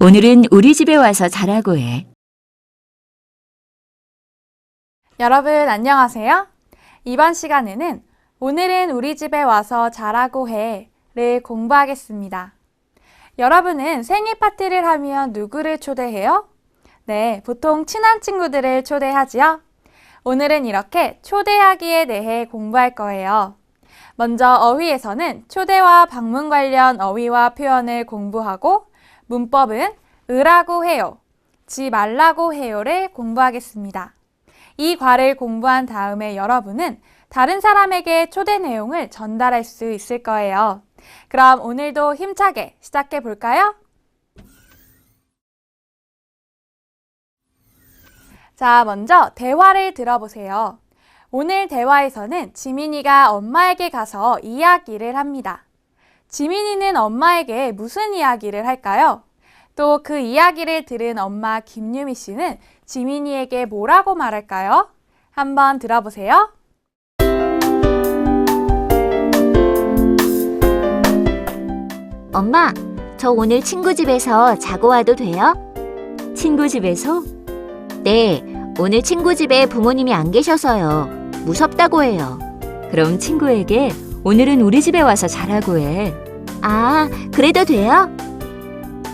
오늘은 우리 집에 와서 자라고 해. 여러분 안녕하세요. 이번 시간에는 오늘은 우리 집에 와서 자라고 해를 공부하겠습니다. 여러분은 생일 파티를 하면 누구를 초대해요? 네, 보통 친한 친구들을 초대하지요. 오늘은 이렇게 초대하기에 대해 공부할 거예요. 먼저 어휘에서는 초대와 방문 관련 어휘와 표현을 공부하고 문법은 으라고 해요, 지 말라고 해요를 공부하겠습니다. 이 과를 공부한 다음에 여러분은 다른 사람에게 초대 내용을 전달할 수 있을 거예요. 그럼 오늘도 힘차게 시작해 볼까요? 자, 먼저 대화를 들어보세요. 오늘 대화에서는 지민이가 엄마에게 가서 이야기를 합니다. 지민이는 엄마에게 무슨 이야기를 할까요? 또 그 이야기를 들은 엄마 김유미 씨는 지민이에게 뭐라고 말할까요? 한번 들어보세요. 엄마, 저 오늘 친구 집에서 자고 와도 돼요? 친구 집에서? 네, 오늘 친구 집에 부모님이 안 계셔서요. 무섭다고 해요. 그럼 친구에게 오늘은 우리 집에 와서 자라고 해. 아, 그래도 돼요?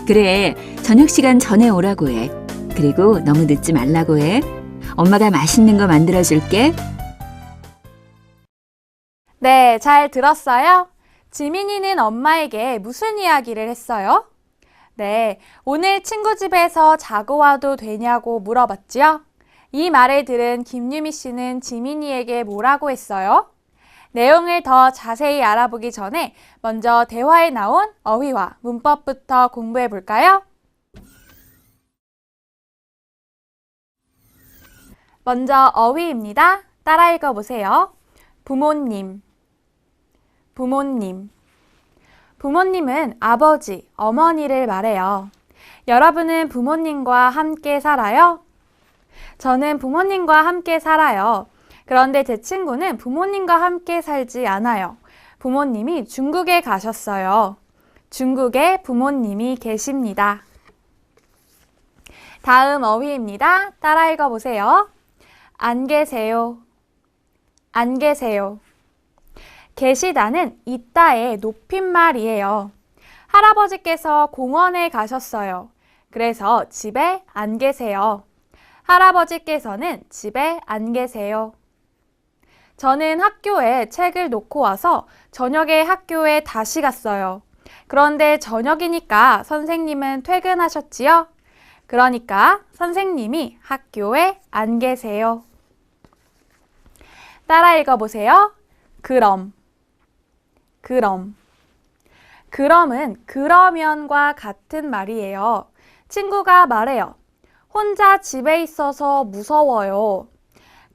그래, 저녁 시간 전에 오라고 해. 그리고 너무 늦지 말라고 해. 엄마가 맛있는 거 만들어줄게. 네, 잘 들었어요? 지민이는 엄마에게 무슨 이야기를 했어요? 네, 오늘 친구 집에서 자고 와도 되냐고 물어봤지요? 이 말을 들은 김유미 씨는 지민이에게 뭐라고 했어요? 내용을 더 자세히 알아보기 전에 먼저 대화에 나온 어휘와 문법부터 공부해 볼까요? 먼저 어휘입니다. 따라 읽어보세요. 부모님, 부모님. 부모님은 아버지, 어머니를 말해요. 여러분은 부모님과 함께 살아요? 저는 부모님과 함께 살아요. 그런데 제 친구는 부모님과 함께 살지 않아요. 부모님이 중국에 가셨어요. 중국에 부모님이 계십니다. 다음 어휘입니다. 따라 읽어보세요. 안 계세요. 안 계세요. 계시다는 있다의 높임말이에요. 할아버지께서 공원에 가셨어요. 그래서 집에 안 계세요. 할아버지께서는 집에 안 계세요. 저는 학교에 책을 놓고 와서 저녁에 학교에 다시 갔어요. 그런데 저녁이니까 선생님은 퇴근하셨지요? 그러니까 선생님이 학교에 안 계세요. 따라 읽어보세요. 그럼, 그럼. 그럼은 그러면과 같은 말이에요. 친구가 말해요. 혼자 집에 있어서 무서워요.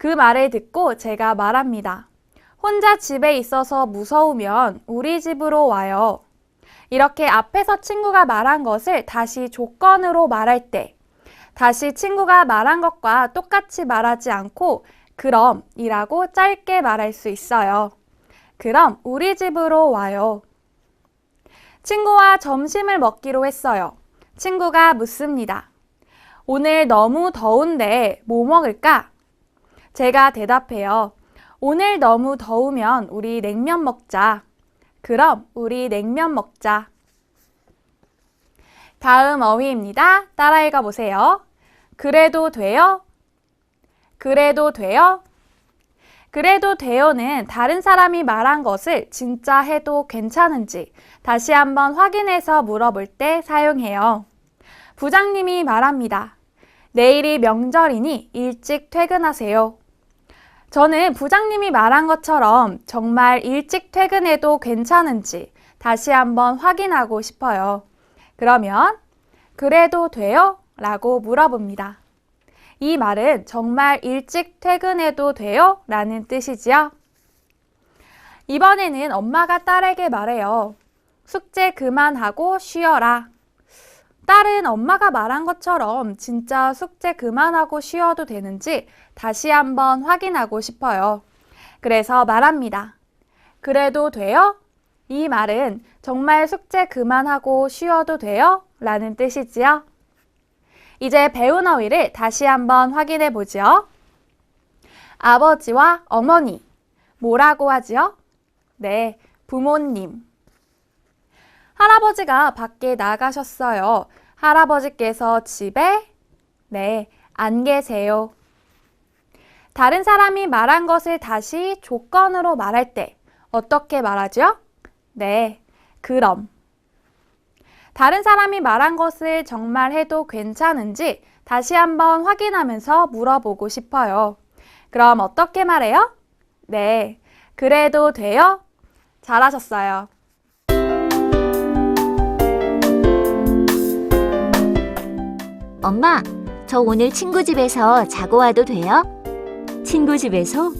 그 말을 듣고 제가 말합니다. 혼자 집에 있어서 무서우면 우리 집으로 와요. 이렇게 앞에서 친구가 말한 것을 다시 조건으로 말할 때, 다시 친구가 말한 것과 똑같이 말하지 않고 그럼 이라고 짧게 말할 수 있어요. 그럼 우리 집으로 와요. 친구와 점심을 먹기로 했어요. 친구가 묻습니다. 오늘 너무 더운데 뭐 먹을까? 제가 대답해요. 오늘 너무 더우면 우리 냉면 먹자. 그럼 우리 냉면 먹자. 다음 어휘입니다. 따라 읽어보세요. 그래도 돼요? 그래도 돼요? 그래도 돼요는 다른 사람이 말한 것을 진짜 해도 괜찮은지 다시 한번 확인해서 물어볼 때 사용해요. 부장님이 말합니다. 내일이 명절이니 일찍 퇴근하세요. 저는 부장님이 말한 것처럼 정말 일찍 퇴근해도 괜찮은지 다시 한번 확인하고 싶어요. 그러면 그래도 돼요? 라고 물어봅니다. 이 말은 정말 일찍 퇴근해도 돼요? 라는 뜻이지요. 이번에는 엄마가 딸에게 말해요. 숙제 그만하고 쉬어라. 딸은 엄마가 말한 것처럼 진짜 숙제 그만하고 쉬어도 되는지 다시 한번 확인하고 싶어요. 그래서 말합니다. 그래도 돼요? 이 말은 정말 숙제 그만하고 쉬어도 돼요? 라는 뜻이지요. 이제 배운 어휘를 다시 한번 확인해 보지요. 아버지와 어머니, 뭐라고 하지요? 네, 부모님. 할아버지가 밖에 나가셨어요. 할아버지께서 집에 네, 안 계세요. 다른 사람이 말한 것을 다시 조건으로 말할 때 어떻게 말하죠? 네, 그럼. 다른 사람이 말한 것을 정말 해도 괜찮은지 다시 한번 확인하면서 물어보고 싶어요. 그럼 어떻게 말해요? 네, 그래도 돼요? 잘하셨어요. 엄마, 저 오늘 친구 집에서 자고 와도 돼요? 친구 집에서?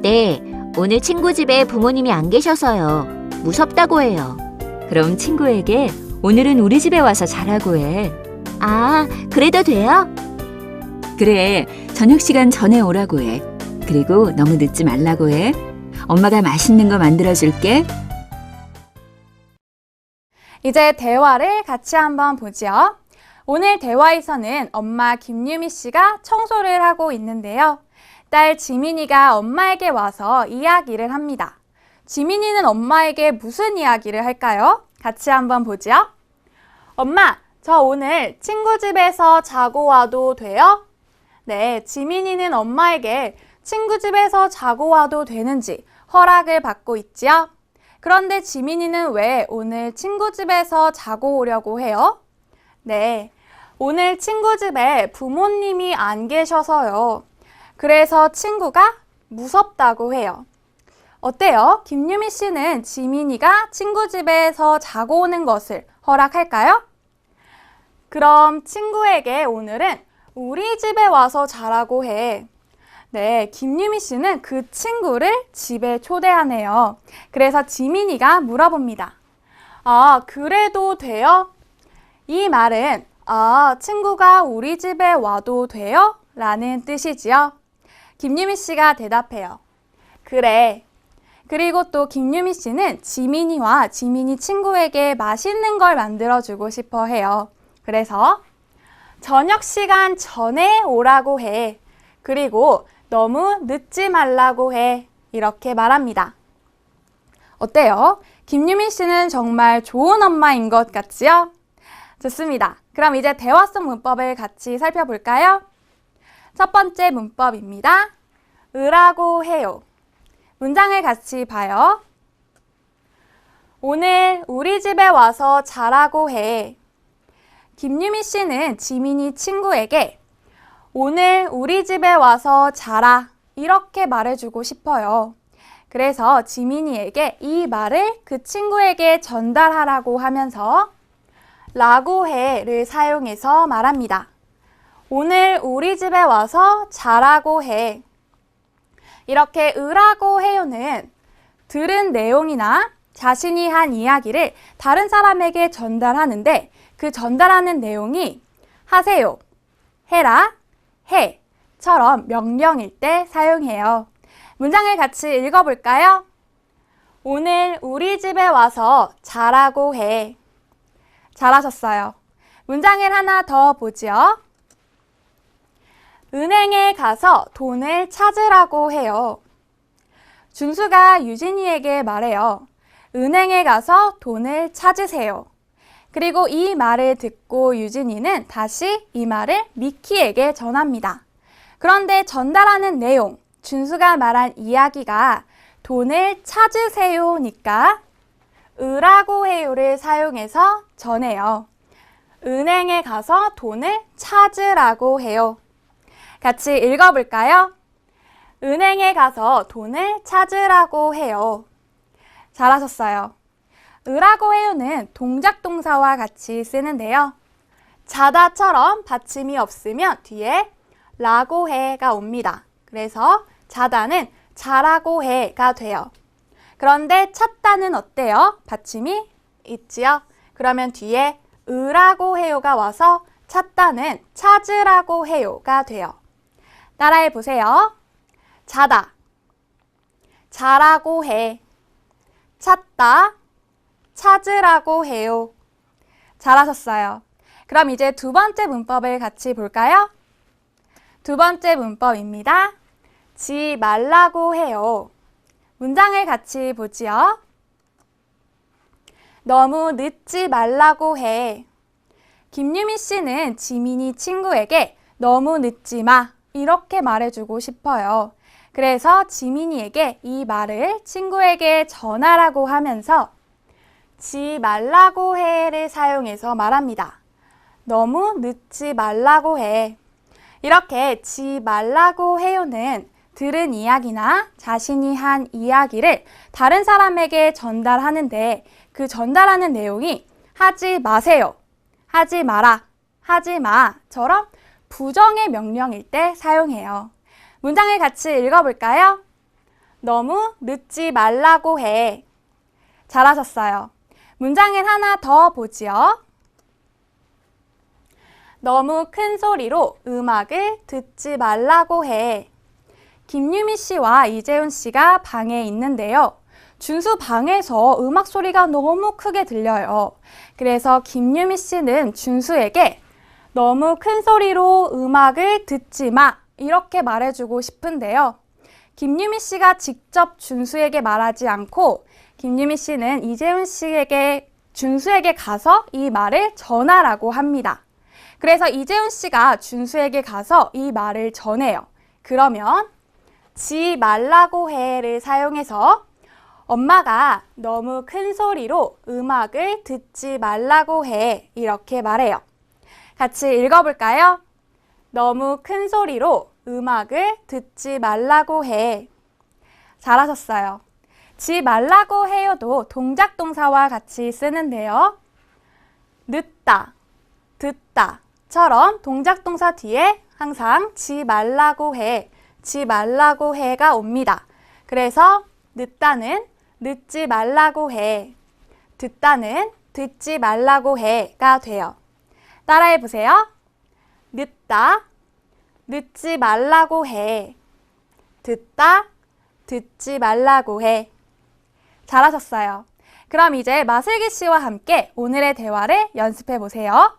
네, 오늘 친구 집에 부모님이 안 계셔서요. 무섭다고 해요. 그럼 친구에게 오늘은 우리 집에 와서 자라고 해. 아, 그래도 돼요? 그래, 저녁 시간 전에 오라고 해. 그리고 너무 늦지 말라고 해. 엄마가 맛있는 거 만들어줄게. 이제 대화를 같이 한번 보지요. 오늘 대화에서는 엄마 김유미 씨가 청소를 하고 있는데요. 딸 지민이가 엄마에게 와서 이야기를 합니다. 지민이는 엄마에게 무슨 이야기를 할까요? 같이 한번 보죠. 엄마, 저 오늘 친구 집에서 자고 와도 돼요? 네, 지민이는 엄마에게 친구 집에서 자고 와도 되는지 허락을 받고 있지요. 그런데 지민이는 왜 오늘 친구 집에서 자고 오려고 해요? 네, 오늘 친구 집에 부모님이 안 계셔서요. 그래서 친구가 무섭다고 해요. 어때요? 김유미 씨는 지민이가 친구 집에서 자고 오는 것을 허락할까요? 그럼 친구에게 오늘은 우리 집에 와서 자라고 해. 네, 김유미 씨는 그 친구를 집에 초대하네요. 그래서 지민이가 물어봅니다. 아, 그래도 돼요? 이 말은 친구가 우리 집에 와도 돼요? 라는 뜻이지요. 김유미 씨가 대답해요. 그래. 그리고 또 김유미 씨는 지민이와 지민이 친구에게 맛있는 걸 만들어주고 싶어 해요. 그래서 저녁 시간 전에 오라고 해. 그리고 너무 늦지 말라고 해. 이렇게 말합니다. 어때요? 김유미 씨는 정말 좋은 엄마인 것 같지요? 좋습니다. 그럼 이제 대화 속 문법을 같이 살펴볼까요? 첫 번째 문법입니다. 으라고 해요. 문장을 같이 봐요. 오늘 우리 집에 와서 자라고 해. 김유미 씨는 지민이 친구에게 오늘 우리 집에 와서 자라 이렇게 말해주고 싶어요. 그래서 지민이에게 이 말을 그 친구에게 전달하라고 하면서 라고 해를 사용해서 말합니다. 오늘 우리 집에 와서 자라고 해. 이렇게 으라고 해요는 들은 내용이나 자신이 한 이야기를 다른 사람에게 전달하는데 그 전달하는 내용이 하세요, 해라, 해처럼 명령일 때 사용해요. 문장을 같이 읽어볼까요? 오늘 우리 집에 와서 자라고 해. 잘하셨어요. 문장을 하나 더 보지요. 은행에 가서 돈을 찾으라고 해요. 준수가 유진이에게 말해요. 은행에 가서 돈을 찾으세요. 그리고 이 말을 듣고 유진이는 다시 이 말을 미키에게 전합니다. 그런데 전달하는 내용, 준수가 말한 이야기가 돈을 찾으세요니까 으라고 해요를 사용해서 전해요. 은행에 가서 돈을 찾으라고 해요. 같이 읽어볼까요? 은행에 가서 돈을 찾으라고 해요. 잘하셨어요. 으라고 해요는 동작 동사와 같이 쓰는데요. 자다처럼 받침이 없으면 뒤에 라고 해가 옵니다. 그래서 자다는 자라고 해가 돼요. 그런데 찾다는 어때요? 받침이 있지요? 그러면 뒤에 으라고 해요가 와서 찾다는 찾으라고 해요가 돼요. 따라해 보세요. 자다, 자라고 해, 찾다, 찾으라고 해요. 잘하셨어요. 그럼 이제 두 번째 문법을 같이 볼까요? 두 번째 문법입니다. 지 말라고 해요. 문장을 같이 보지요. 너무 늦지 말라고 해. 김유미 씨는 지민이 친구에게 너무 늦지 마 이렇게 말해주고 싶어요. 그래서 지민이에게 이 말을 친구에게 전하라고 하면서 지 말라고 해를 사용해서 말합니다. 너무 늦지 말라고 해. 이렇게 지 말라고 해요는 들은 이야기나 자신이 한 이야기를 다른 사람에게 전달하는데 그 전달하는 내용이 하지 마세요, 하지 마라, 하지 마처럼 부정의 명령일 때 사용해요. 문장을 같이 읽어볼까요? 너무 늦지 말라고 해. 잘하셨어요. 문장을 하나 더 보지요. 너무 큰 소리로 음악을 듣지 말라고 해. 김유미 씨와 이재훈 씨가 방에 있는데요. 준수 방에서 음악 소리가 너무 크게 들려요. 그래서 김유미 씨는 준수에게 너무 큰 소리로 음악을 듣지 마 이렇게 말해주고 싶은데요. 김유미 씨가 직접 준수에게 말하지 않고 김유미 씨는 이재훈 씨에게 준수에게 가서 이 말을 전하라고 합니다. 그래서 이재훈 씨가 준수에게 가서 이 말을 전해요. 그러면 지 말라고 해를 사용해서 엄마가 너무 큰 소리로 음악을 듣지 말라고 해 이렇게 말해요. 같이 읽어볼까요? 너무 큰 소리로 음악을 듣지 말라고 해. 잘하셨어요. 지 말라고 해요도 동작 동사와 같이 쓰는데요. 늦다, 듣다처럼 동작 동사 뒤에 항상 지 말라고 해, 지 말라고 해가 옵니다. 그래서 늦다는 늦지 말라고 해, 듣다는 듣지 말라고 해가 돼요. 따라해 보세요. 늦다, 늦지 말라고 해. 듣다, 듣지 말라고 해. 잘하셨어요. 그럼 이제 마슬기 씨와 함께 오늘의 대화를 연습해 보세요.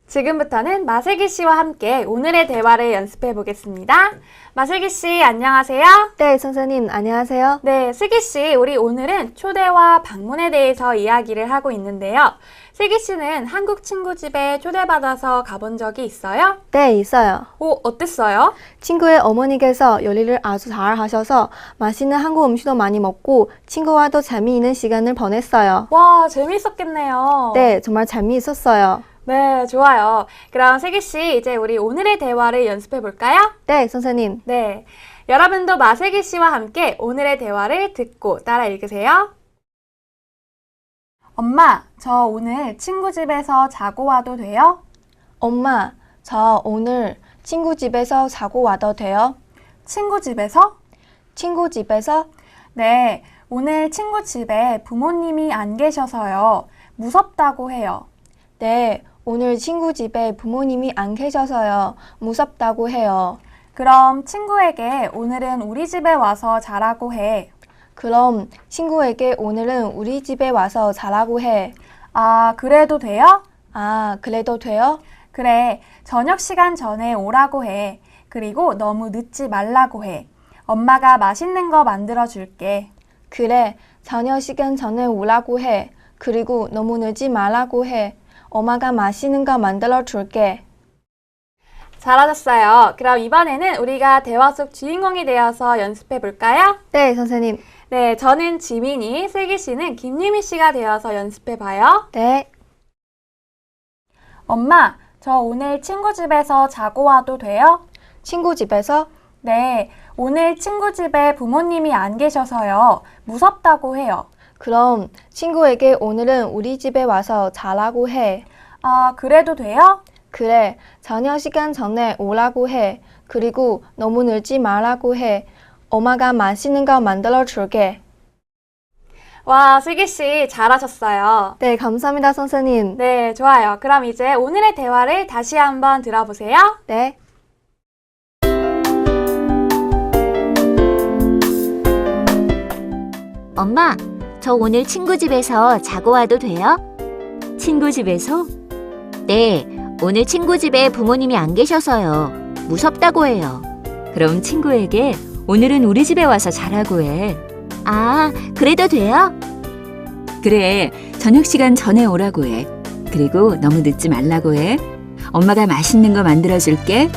지금부터는 마슬기 씨와 함께 오늘의 대화를 연습해 보겠습니다. 마슬기 씨, 안녕하세요. 네, 선생님, 안녕하세요. 네, 슬기 씨, 우리 오늘은 초대와 방문에 대해서 이야기를 하고 있는데요. 슬기 씨는 한국 친구 집에 초대받아서 가본 적이 있어요? 네, 있어요. 오, 어땠어요? 친구의 어머니께서 요리를 아주 잘 하셔서 맛있는 한국 음식도 많이 먹고 친구와도 재미있는 시간을 보냈어요. 와, 재미있었겠네요. 네, 정말 재미있었어요. 네, 좋아요. 그럼 슬기 씨, 이제 우리 오늘의 대화를 연습해 볼까요? 네, 선생님. 네. 여러분도 마슬기 씨와 함께 오늘의 대화를 듣고 따라 읽으세요. 엄마, 저 오늘 친구 집에서 자고 와도 돼요? 엄마, 저 오늘 친구 집에서 자고 와도 돼요? 친구 집에서? 친구 집에서? 네, 오늘 친구 집에 부모님이 안 계셔서요. 무섭다고 해요. 네, 오늘 친구 집에 부모님이 안 계셔서요. 무섭다고 해요. 그럼 친구에게 오늘은 우리 집에 와서 자라고 해. 그럼 친구에게 오늘은 우리 집에 와서 자라고 해. 아, 그래도 돼요? 아, 그래도 돼요? 그래, 저녁 시간 전에 오라고 해. 그리고 너무 늦지 말라고 해. 엄마가 맛있는 거 만들어 줄게. 그래, 저녁 시간 전에 오라고 해. 그리고 너무 늦지 말라고 해. 엄마가 맛있는 거 만들어 줄게. 잘하셨어요. 그럼 이번에는 우리가 대화 속 주인공이 되어서 연습해 볼까요? 네, 선생님. 네, 저는 지민이, 슬기 씨는 김유미 씨가 되어서 연습해 봐요. 네. 엄마, 저 오늘 친구 집에서 자고 와도 돼요? 친구 집에서? 네, 오늘 친구 집에 부모님이 안 계셔서요. 무섭다고 해요. 그럼 친구에게 오늘은 우리 집에 와서 자라고 해. 아, 그래도 돼요? 그래, 저녁 시간 전에 오라고 해. 그리고 너무 늦지 말라고 해. 엄마가 맛있는 거 만들어 줄게. 와, 슬기 씨 잘하셨어요. 네, 감사합니다, 선생님. 네, 좋아요. 그럼 이제 오늘의 대화를 다시 한번 들어보세요. 네. 엄마, 저 오늘 친구 집에서 자고 와도 돼요? 친구 집에서? 네, 오늘 친구 집에 부모님이 안 계셔서요. 무섭다고 해요. 그럼 친구에게 오늘은 우리 집에 와서 자라고 해. 아, 그래도 돼요? 그래, 저녁 시간 전에 오라고 해. 그리고 너무 늦지 말라고 해. 엄마가 맛있는 거 만들어줄게.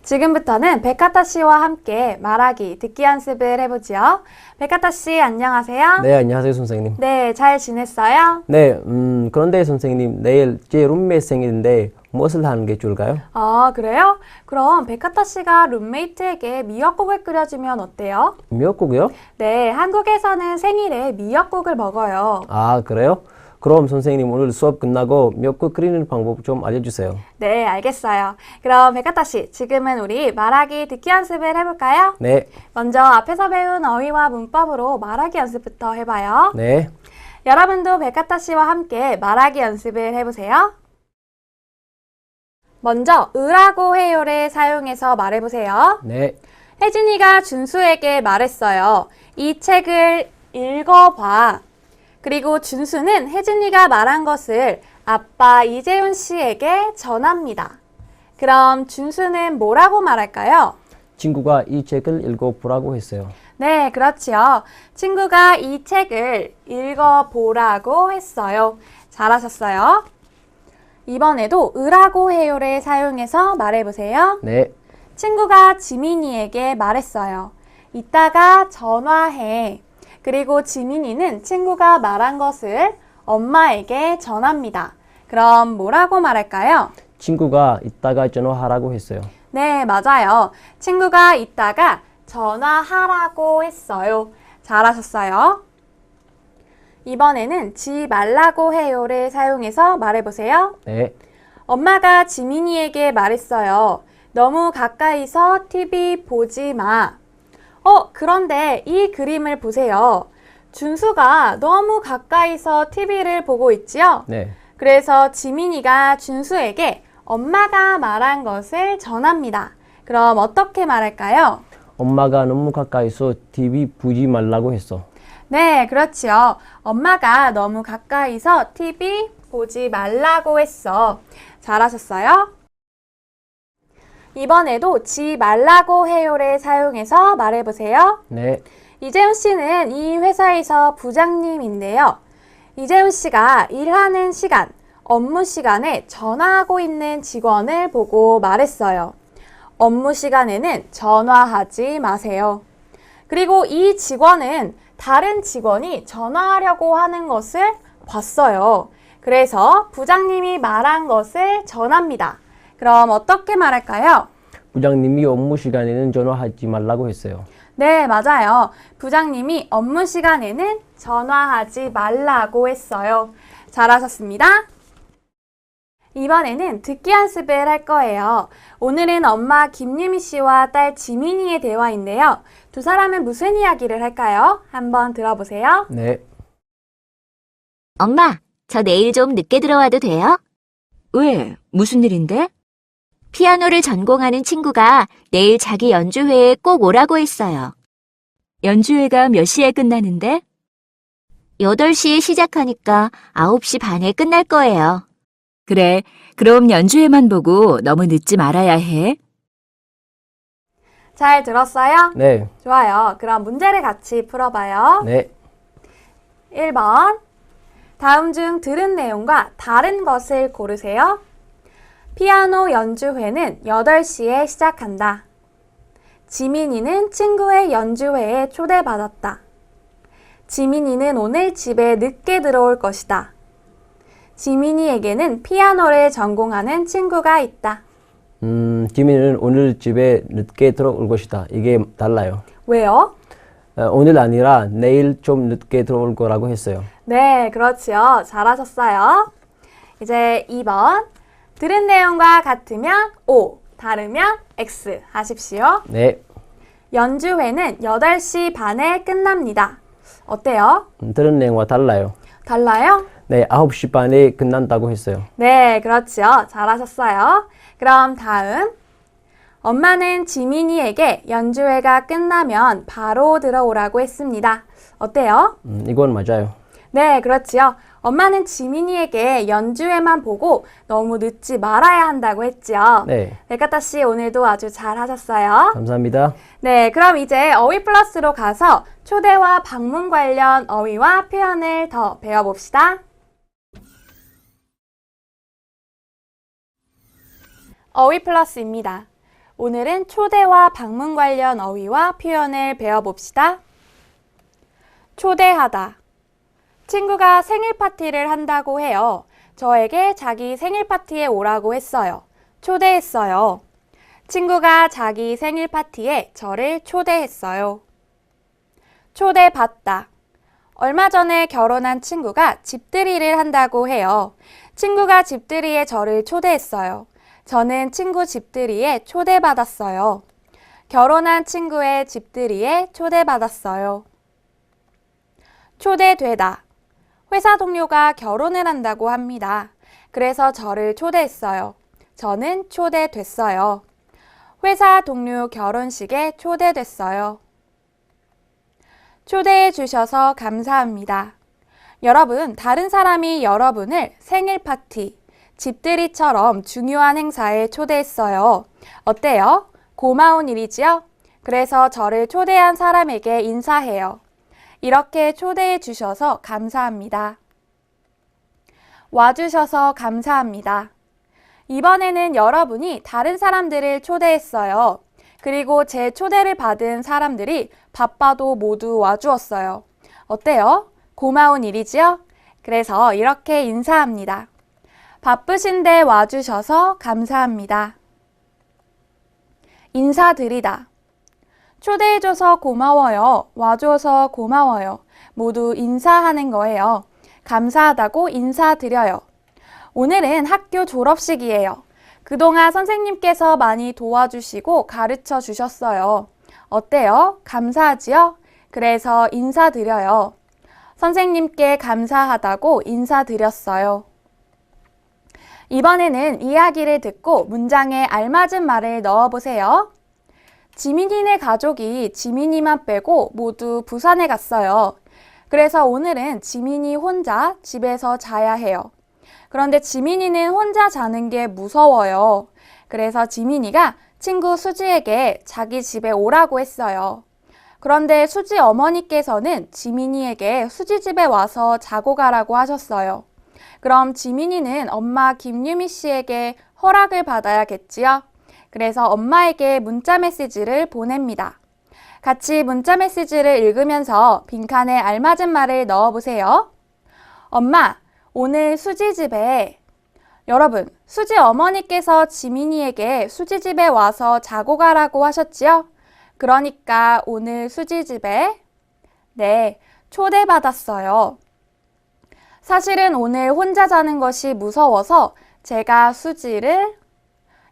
지금부터는 백하타 씨와 함께 말하기, 듣기 연습을 해보지요. 백하타 씨, 안녕하세요. 네, 안녕하세요, 선생님. 네, 잘 지냈어요? 네, 그런데 선생님, 내일 제 룸메이트 생일인데 무엇을 하는 게 좋을까요? 아, 그래요? 그럼 백하타 씨가 룸메이트에게 미역국을 끓여주면 어때요? 미역국이요? 네, 한국에서는 생일에 미역국을 먹어요. 아, 그래요? 그럼 선생님 오늘 수업 끝나고 미역국 끓이는 방법 좀 알려주세요. 네, 알겠어요. 그럼 백하타 씨, 지금은 우리 말하기, 듣기 연습을 해볼까요? 네, 먼저 앞에서 배운 어휘와 문법으로 말하기 연습부터 해봐요. 네, 여러분도 백하타 씨와 함께 말하기 연습을 해보세요. 먼저 으라고 해요를 사용해서 말해보세요. 네. 혜진이가 준수에게 말했어요. 이 책을 읽어봐. 그리고 준수는 혜진이가 말한 것을 아빠 이재훈 씨에게 전합니다. 그럼 준수는 뭐라고 말할까요? 친구가 이 책을 읽어보라고 했어요. 네, 그렇지요. 친구가 이 책을 읽어보라고 했어요. 잘하셨어요. 이번에도 으라고 해요를 사용해서 말해보세요. 네, 친구가 지민이에게 말했어요. 이따가 전화해. 그리고 지민이는 친구가 말한 것을 엄마에게 전합니다. 그럼 뭐라고 말할까요? 친구가 이따가 전화하라고 했어요. 네, 맞아요. 친구가 이따가 전화하라고 했어요. 잘하셨어요. 이번에는 지 말라고 해요를 사용해서 말해보세요. 네, 엄마가 지민이에게 말했어요. 너무 가까이서 TV 보지 마. 그런데 이 그림을 보세요. 준수가 너무 가까이서 TV를 보고 있지요? 네. 그래서 지민이가 준수에게 엄마가 말한 것을 전합니다. 그럼 어떻게 말할까요? 엄마가 너무 가까이서 TV 보지 말라고 했어. 네, 그렇지요. 엄마가 너무 가까이서 TV 보지 말라고 했어. 잘하셨어요? 이번에도 지 말라고 해요를 사용해서 말해보세요. 네, 이재훈 씨는 이 회사에서 부장님인데요. 이재훈 씨가 일하는 시간, 업무 시간에 전화하고 있는 직원을 보고 말했어요. 업무 시간에는 전화하지 마세요. 그리고 이 직원은 다른 직원이 전화하려고 하는 것을 봤어요. 그래서 부장님이 말한 것을 전합니다. 그럼 어떻게 말할까요? 부장님이 업무 시간에는 전화하지 말라고 했어요. 네, 맞아요. 부장님이 업무 시간에는 전화하지 말라고 했어요. 잘하셨습니다. 이번에는 듣기 연습을 할 거예요. 오늘은 엄마 김유미 씨와 딸 지민이의 대화인데요. 두 사람은 무슨 이야기를 할까요? 한번 들어보세요. 네, 엄마, 저 내일 좀 늦게 들어와도 돼요? 왜? 무슨 일인데? 피아노를 전공하는 친구가 내일 자기 연주회에 꼭 오라고 했어요. 연주회가 몇 시에 끝나는데? 8시에 시작하니까 9시 반에 끝날 거예요. 그래, 그럼 연주회만 보고 너무 늦지 말아야 해. 잘 들었어요? 네, 좋아요. 그럼 문제를 같이 풀어봐요. 네. 1번. 다음 중 들은 내용과 다른 것을 고르세요. 피아노 연주회는 8시에 시작한다. 지민이는 친구의 연주회에 초대받았다. 지민이는 오늘 집에 늦게 들어올 것이다. 지민이에게는 피아노를 전공하는 친구가 있다. 지민이는 오늘 집에 늦게 들어올 것이다. 이게 달라요. 왜요? 오늘 아니라 내일 좀 늦게 들어올 거라고 했어요. 네, 그렇지요. 잘하셨어요. 이제 2번. 들은 내용과 같으면 O, 다르면 X 하십시오. 네, 연주회는 8시 반에 끝납니다. 어때요? 들은 내용과 달라요. 달라요? 네, 9시 반에 끝난다고 했어요. 네, 그렇지요. 잘하셨어요. 그럼 다음. 엄마는 지민이에게 연주회가 끝나면 바로 들어오라고 했습니다. 어때요? 이건 맞아요. 네, 그렇지요. 엄마는 지민이에게 연주회만 보고 너무 늦지 말아야 한다고 했지요. 네, 백가타 씨 오늘도 아주 잘 하셨어요. 감사합니다. 네, 그럼 이제 어휘 플러스로 가서 초대와 방문 관련 어휘와 표현을 더 배워봅시다. 어휘 플러스입니다. 오늘은 초대와 방문 관련 어휘와 표현을 배워봅시다. 초대하다. 친구가 생일 파티를 한다고 해요. 저에게 자기 생일 파티에 오라고 했어요. 초대했어요. 친구가 자기 생일 파티에 저를 초대했어요. 초대받다. 얼마 전에 결혼한 친구가 집들이를 한다고 해요. 친구가 집들이에 저를 초대했어요. 저는 친구 집들이에 초대받았어요. 결혼한 친구의 집들이에 초대받았어요. 초대되다. 회사 동료가 결혼을 한다고 합니다. 그래서 저를 초대했어요. 저는 초대됐어요. 회사 동료 결혼식에 초대됐어요. 초대해 주셔서 감사합니다. 여러분, 다른 사람이 여러분을 생일 파티, 집들이처럼 중요한 행사에 초대했어요. 어때요? 고마운 일이지요? 그래서 저를 초대한 사람에게 인사해요. 이렇게 초대해 주셔서 감사합니다. 와주셔서 감사합니다. 이번에는 여러분이 다른 사람들을 초대했어요. 그리고 제 초대를 받은 사람들이 바빠도 모두 와주었어요. 어때요? 고마운 일이지요? 그래서 이렇게 인사합니다. 바쁘신데 와주셔서 감사합니다. 인사드리다. 초대해줘서 고마워요. 와줘서 고마워요. 모두 인사하는 거예요. 감사하다고 인사드려요. 오늘은 학교 졸업식이에요. 그동안 선생님께서 많이 도와주시고 가르쳐 주셨어요. 어때요? 감사하지요? 그래서 인사드려요. 선생님께 감사하다고 인사드렸어요. 이번에는 이야기를 듣고 문장에 알맞은 말을 넣어보세요. 지민이네 가족이 지민이만 빼고 모두 부산에 갔어요. 그래서 오늘은 지민이 혼자 집에서 자야 해요. 그런데 지민이는 혼자 자는 게 무서워요. 그래서 지민이가 친구 수지에게 자기 집에 오라고 했어요. 그런데 수지 어머니께서는 지민이에게 수지 집에 와서 자고 가라고 하셨어요. 그럼 지민이는 엄마 김유미 씨에게 허락을 받아야겠지요? 그래서 엄마에게 문자 메시지를 보냅니다. 같이 문자 메시지를 읽으면서 빈칸에 알맞은 말을 넣어보세요. 엄마, 오늘 수지 집에. 여러분, 수지 어머니께서 지민이에게 수지 집에 와서 자고 가라고 하셨지요? 그러니까 오늘 수지 집에 네, 초대받았어요. 사실은 오늘 혼자 자는 것이 무서워서 제가 수지를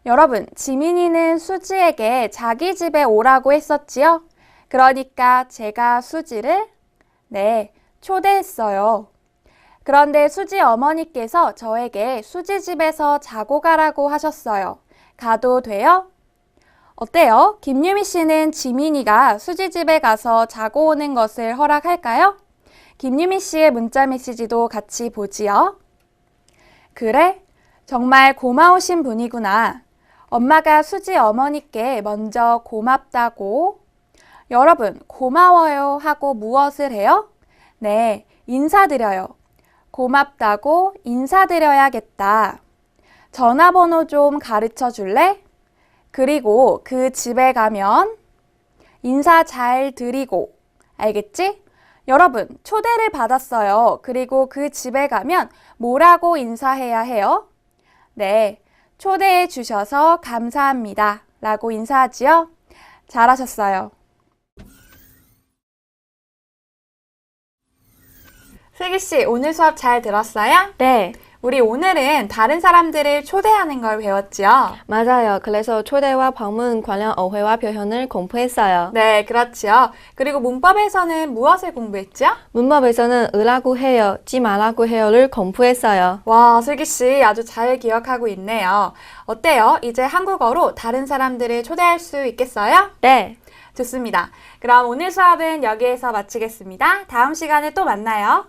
여러분, 지민이는 수지에게 자기 집에 오라고 했었지요? 그러니까 제가 수지를 네, 초대했어요. 그런데 수지 어머니께서 저에게 수지 집에서 자고 가라고 하셨어요. 가도 돼요? 어때요? 김유미 씨는 지민이가 수지 집에 가서 자고 오는 것을 허락할까요? 김유미 씨의 문자 메시지도 같이 보지요. 그래? 정말 고마우신 분이구나. 엄마가 수지 어머니께 먼저 고맙다고. 여러분, 고마워요 하고 무엇을 해요? 네, 인사드려요. 고맙다고 인사드려야겠다. 전화번호 좀 가르쳐 줄래? 그리고 그 집에 가면 인사 잘 드리고. 알겠지? 여러분, 초대를 받았어요. 그리고 그 집에 가면 뭐라고 인사해야 해요? 네, 초대해 주셔서 감사합니다. 라고 인사하지요? 잘하셨어요. 슬기씨, 오늘 수업 잘 들었어요? 네, 우리 오늘은 다른 사람들을 초대하는 걸 배웠지요? 맞아요. 그래서 초대와 방문 관련 어휘와 표현을 공부했어요. 네, 그렇지요. 그리고 문법에서는 무엇을 공부했죠? 문법에서는 으라고 해요, 지 말라고 해요를 공부했어요. 와, 슬기 씨 아주 잘 기억하고 있네요. 어때요? 이제 한국어로 다른 사람들을 초대할 수 있겠어요? 네. 좋습니다. 그럼 오늘 수업은 여기에서 마치겠습니다. 다음 시간에 또 만나요.